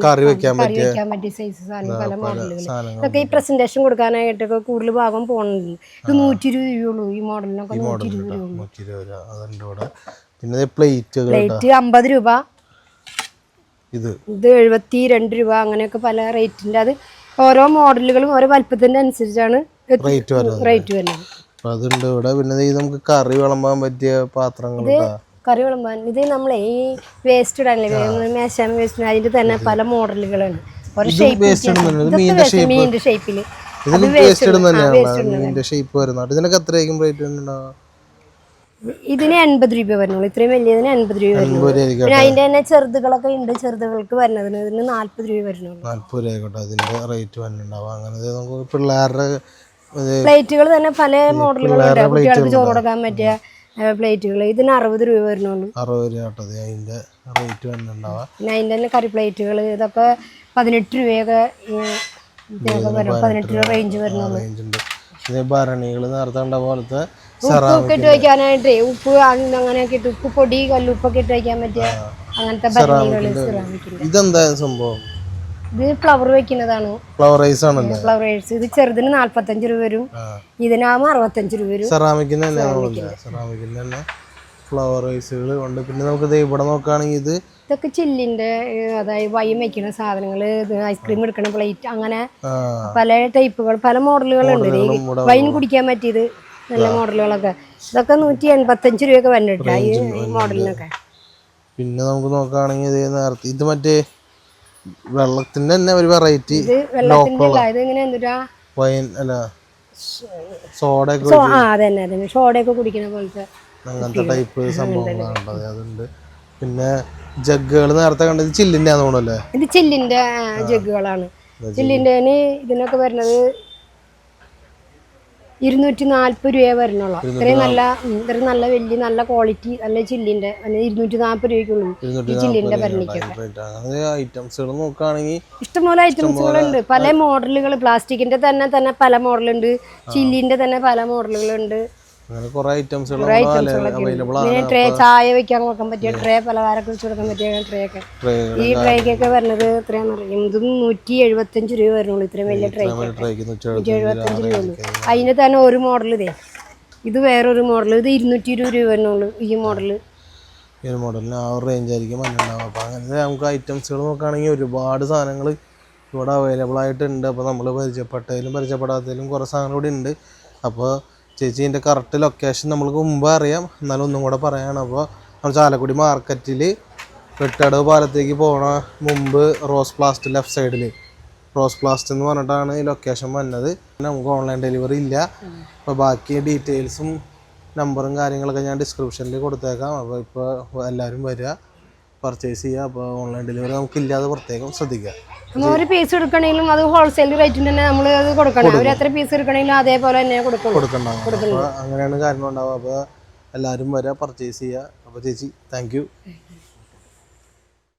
കറി വെക്കാൻ പറ്റിയ സൈസ് സാധനം, പല മോഡലുകൾ. ഇതൊക്കെ ഈ പ്രസന്റേഷൻ കൊടുക്കാനായിട്ടൊക്കെ കൂടുതൽ ഭാഗം പോകുന്നുണ്ട്. ഇത് 120 രൂപയുള്ളൂ ഈ മോഡലിനൊക്കെ. 120 രൂപ. പിന്നെ പ്ലേറ്റ് 50 രൂപ, ഇത് 72 രൂപ. അങ്ങനെയൊക്കെ പല റേറ്റിന്റെ. അത് ഓരോ മോഡലുകളും ഓരോ വലുപ്പത്തിന്റെ അനുസരിച്ചാണ് റേറ്റ് വരുന്നത്. അതുണ്ട് ഇവിടെ. പിന്നെ നമുക്ക് കറി വിളമ്പാൻ പറ്റിയ പാത്രങ്ങൾ, കറി വിളമ്പാൻ. ഇത് നമ്മളെ ഈ വേസ്റ്റ് ഇടാനല്ലേ, മേശാമ വേസ്റ്റ്, അതിന്റെ തന്നെ പല മോഡലുകളാണ്. ഓരോ മീനിന്റെ ഷേപ്പില് ഇതിനൊക്കെ എത്രയായിരിക്കും റേറ്റ് വരുന്നുണ്ടാവുക? ഇതിന് 80 രൂപ വരുന്നുള്ളൂ. ഇത്രയും വലിയതിന് 80 രൂപ വരുന്നുള്ളൂ. പിന്നെ അതിന്റെ തന്നെ ചെറുതുകളൊക്കെ ഉണ്ട്, ചെറുതുകൾക്ക് വരുന്നതിന് ഇതിന് 40 രൂപ വരുന്നുള്ളൂ. 40 രൂപ ആയിക്കോട്ടെ അതിന്റെ റേറ്റ് വരുന്നുണ്ടാവും. അങ്ങനെ നമുക്ക് പിള്ളേരുടെ പ്ലേറ്റുകൾ തന്നെ പല മോഡലുകളുണ്ട്, കുട്ടികൾക്ക് ചോറ് കൊടുക്കാൻ പറ്റിയ പ്ലേറ്റുകൾ. ഇതിന് 60 രൂപ വരുന്നുള്ളൂ. 60 രൂപ അതിന്റെ റേറ്റ് വരുന്നുണ്ടാവുക. പിന്നെ അതിന്റെ തന്നെ കറി പ്ലേറ്റുകൾ, ഇതൊക്കെ 18 രൂപയൊക്കെ വരും. 18 രൂപ റേഞ്ച് വരുന്നുള്ളൂ. ഭരണികൾ നേരത്തെ കണ്ട പോലത്തെ ഉപ്പൊക്കെ ഇട്ട് വയ്ക്കാനായിട്ടേ, ഉപ്പ് അങ്ങനെയൊക്കെ ഇട്ട്, ഉപ്പ് പൊടി കല്ലുപ്പൊക്കെ ഇട്ട് വയ്ക്കാൻ പറ്റിയ അങ്ങനത്തെ ഭരണികൾ. ഇതെന്താ സംഭവം? ഇത് ഫ്ലവർ വെക്കുന്നതാണ്, ഫ്ലവറൈസ് ആണല്ലേ? ഫ്ലവറൈസ്. ഇത് ചെറുതിന് 45 രൂപ വരും, ഇതിനാകുമ്പോൾ 65 രൂപ വരും. സെറാമിക്കിന് തന്നെ ഫ്ലവറൈസുകൾ ഉണ്ട്. പിന്നെ നമുക്ക് ഇവിടെ നോക്കുകയാണെങ്കിൽ ഇതൊക്കെ ചില്ലിന്റെ, അതായത് വൈൻ വെക്കുന്ന സാധനങ്ങൾ, ഐസ്ക്രീം എടുക്കണ പ്ലേറ്റ്, അങ്ങനെ പല ടൈപ്പുകൾ, പല മോഡലുകളുണ്ട്. വൈൻ കുടിക്കാൻ പറ്റിയത് നല്ല മോഡലുകളൊക്കെ. ഇതൊക്കെ 185 രൂപയൊക്കെ വന്നിട്ടാ ഈ മോഡലിനൊക്കെ. പിന്നെ നമുക്ക് നോക്കുകയാണെങ്കിൽ നേരത്തെ ഇത് മറ്റേ വെള്ളത്തിന്റെ തന്നെ ഒരു വെറൈറ്റി, വൈൻ അല്ല സോഡയൊക്കെ, അതന്നെ സോഡയൊക്കെ കുടിക്കുന്ന പോലത്തെ അങ്ങനത്തെ ടൈപ്പ് സംഭവങ്ങളാണ് അതുണ്ട്. പിന്നെ ജഗ്ഗുകൾ നേരത്തെ കണ്ടത് ചില്ലിന്റെ ആണെന്ന് തോന്നുന്നല്ലേ? ഇത് ചില്ലിന്റെ ജഗ്ഗുകളാണ്. ചില്ലിന്റെ ഇതിനൊക്കെ വരുന്നത് 240 രൂപ വരുന്നുള്ളൂ. ഇത്രയും നല്ല വലിയ നല്ല ക്വാളിറ്റി നല്ല ചില്ലിന്റെ 240 രൂപയ്ക്കുള്ളൂ ഈ ചില്ലിന്റെ ഭരണിക്കൊക്കെ. ഇഷ്ടംപോലെ ഐറ്റംസുകളുണ്ട്, പല മോഡലുകൾ. പ്ലാസ്റ്റിക്കിന്റെ തന്നെ പല മോഡലുണ്ട്, ചില്ലിന്റെ തന്നെ പല മോഡലുകളുണ്ട്. പിന്നെ ട്രേ, ചായ വെക്കാൻ കൊടുക്കാൻ പറ്റിയ ട്രേ, പലഹാരമൊക്കെ വെച്ച് കൊടുക്കാൻ പറ്റിയ ട്രേ ഒക്കെ. ഈ ട്രേക്കൊക്കെ വരുന്നത് എത്രയാണെന്ന് അറിയാം? ഇതും 175 രൂപ വരുന്നുള്ളൂ. ഇത്രയും വലിയ ട്രേക്ക് 175 രൂപ ഉള്ളൂ. അതിന് തന്നെ ഒരു മോഡൽ ഇത് വേറൊരു മോഡൽ. ഇത് 220 രൂപ വരുന്നുള്ളൂ ഈ മോഡല്. ഈ മോഡലിന് ആ ഒരു റേഞ്ച് ആയിരിക്കും. അപ്പം അങ്ങനെ നമുക്ക് ഐറ്റംസുകൾ നോക്കുകയാണെങ്കിൽ ഒരുപാട് സാധനങ്ങൾ ഇവിടെ അവൈലബിൾ ആയിട്ടുണ്ട്. അപ്പോൾ നമ്മൾ പരിചയപ്പെട്ടതിലും പരിചയപ്പെടാത്തതിലും കുറേ സാധനം കൂടി ഉണ്ട്. അപ്പോൾ ചേച്ചി ഇതിൻ്റെ കറക്റ്റ് ലൊക്കേഷൻ നമ്മൾക്ക് മുമ്പ് അറിയാം, എന്നാലും ഒന്നും കൂടെ പറയാണ്. അപ്പോൾ നമ്മൾ ചാലക്കുടി മാർക്കറ്റിൽ വെട്ടടവ് പാലത്തേക്ക് പോകണ മുമ്പ് റോസ് പ്ലാസ്റ്റ് ലെഫ്റ്റ് സൈഡിൽ റോസ് പ്ലാസ്റ്റ് എന്ന് പറഞ്ഞിട്ടാണ് ഈ ലൊക്കേഷൻ വന്നത്. നമുക്ക് ഓൺലൈൻ ഡെലിവറി ഇല്ല. അപ്പോൾ ബാക്കി ഡീറ്റെയിൽസും നമ്പറും കാര്യങ്ങളൊക്കെ ഞാൻ ഡിസ്ക്രിപ്ഷനിൽ കൊടുത്തേക്കാം. അപ്പോൾ ഇപ്പോൾ എല്ലാവരും വരിക, പർച്ചേസ് ചെയ്യുക. അപ്പോൾ ഓൺലൈൻ ഡെലിവറി നമുക്കില്ലാതെ പ്രത്യേകം ശ്രദ്ധിക്കുക. നമ്മൾ ഒരു പീസ് എടുക്കണമെങ്കിലും അത് ഹോൾസെയിൽ റേറ്റിന് തന്നെ നമ്മൾ അത് കൊടുക്കണം. അവർ എത്ര പീസ് എടുക്കണമെങ്കിലും അതേപോലെ തന്നെ കൊടുക്കണ്ടാവും. അപ്പോൾ അങ്ങനെയാണ് കാര്യങ്ങളുണ്ടാവുക. അപ്പോൾ എല്ലാവരും വരിക, പർച്ചേസ് ചെയ്യുക. അപ്പോൾ ചേച്ചി താങ്ക് യു.